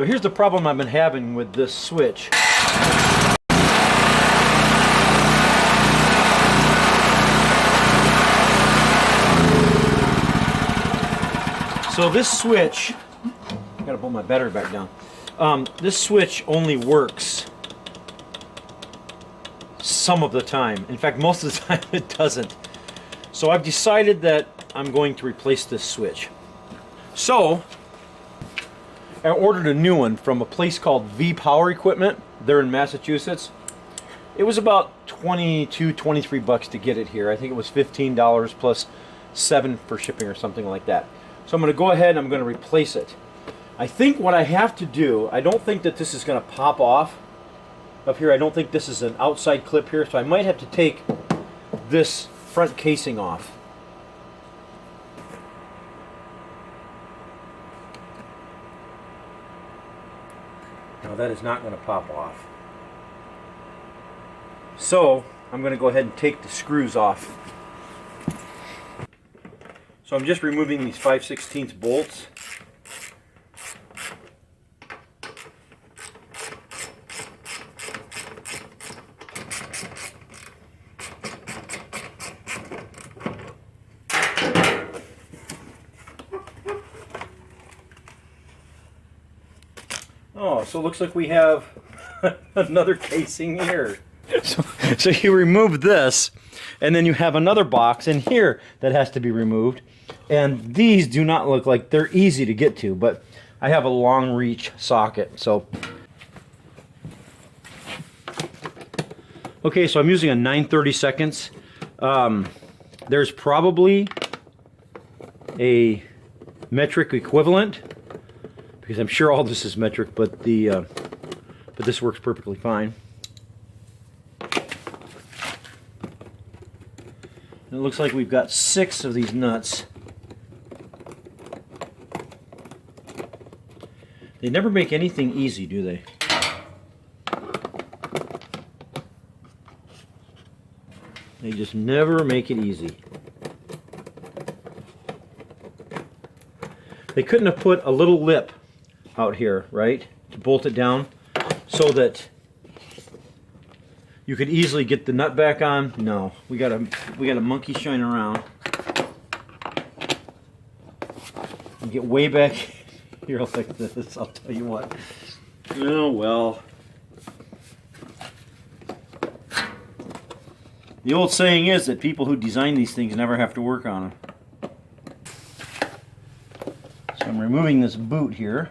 So here's the problem I've been having with this switch. So this switch, I gotta pull my battery back down. This switch only works some of the time. In fact, most of the time it doesn't. So I've decided that I'm going to replace this switch. So I ordered a new one from a place called V Power Equipment. They're in Massachusetts. It was about 22, 23 bucks to get it here. I think it was $15 plus $7 for shipping or something like that. So I'm going to go ahead and I'm going to replace it. I think what I have to do, I don't think that this is going to pop off up here. I don't think this is an outside clip here, so I might have to take this front casing off. Now that is not going to pop off. So I'm going to go ahead and take the screws off. So I'm just removing these 5/16 bolts. Oh, so it looks like we have another casing here. So you remove this, and then you have another box in here that has to be removed. And these do not look like they're easy to get to, but I have a long reach socket. So, okay, so I'm using a 9/32. There's probably a metric equivalent, because I'm sure all this is metric, but this works perfectly fine. And it looks like we've got 6 of these nuts. They never make anything easy, do they? They just never make it easy. They couldn't have put a little lip out here, right, to bolt it down so that you could easily get the nut back on. No, we got a monkey shine around and get way back here like this. I'll tell you what. Oh well. The old saying is that people who design these things never have to work on them. So I'm removing this boot here.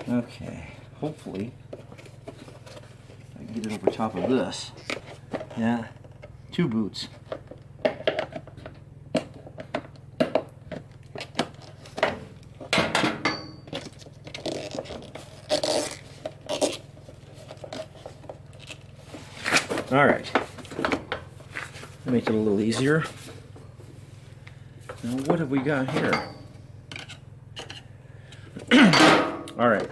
Okay, hopefully I can get it over top of this. Yeah, 2 boots. All right, make it a little easier. Now what have we got here? All right,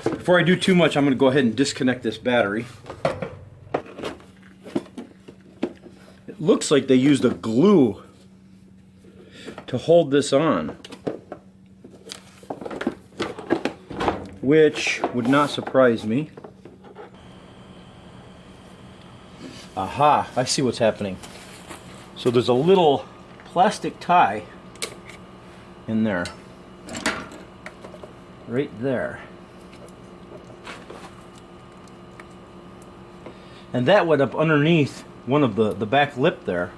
before I do too much, I'm going to go ahead and disconnect this battery. It looks like they used a glue to hold this on, which would not surprise me. Aha, I see what's happening. So there's a little plastic tie in there. Right there. And that went up underneath one of the back lip there,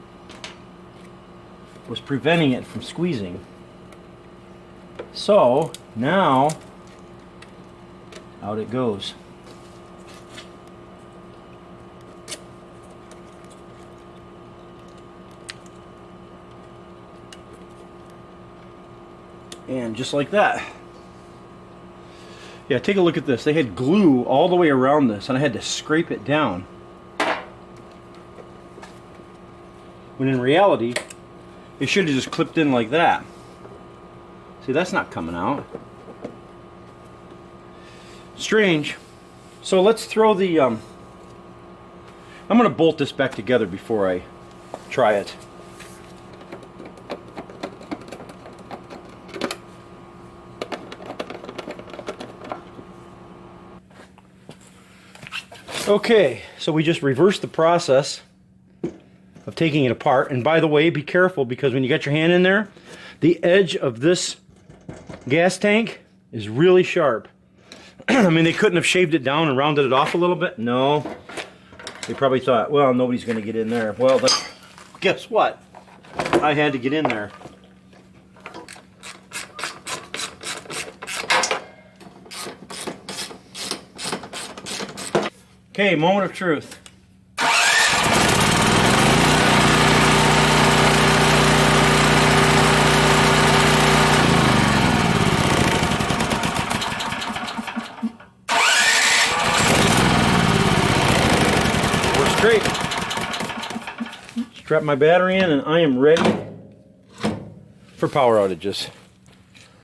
was preventing it from squeezing. So now out it goes. And just like that. Yeah, take a look at this. They had glue all the way around this, and I had to scrape it down. When in reality, it should have just clipped in like that. See, that's not coming out. Strange. So let's throw the... I'm going to bolt this back together before I try it. Okay, so we just reversed the process of taking it apart. And by the way, be careful, because when you get your hand in there, the edge of this gas tank is really sharp. I mean, they couldn't have shaved it down and rounded it off a little bit. No. They probably thought, well, nobody's going to get in there. Well, guess what? I had to get in there. Okay, moment of truth. Works great. Strap my battery in and I am ready for power outages.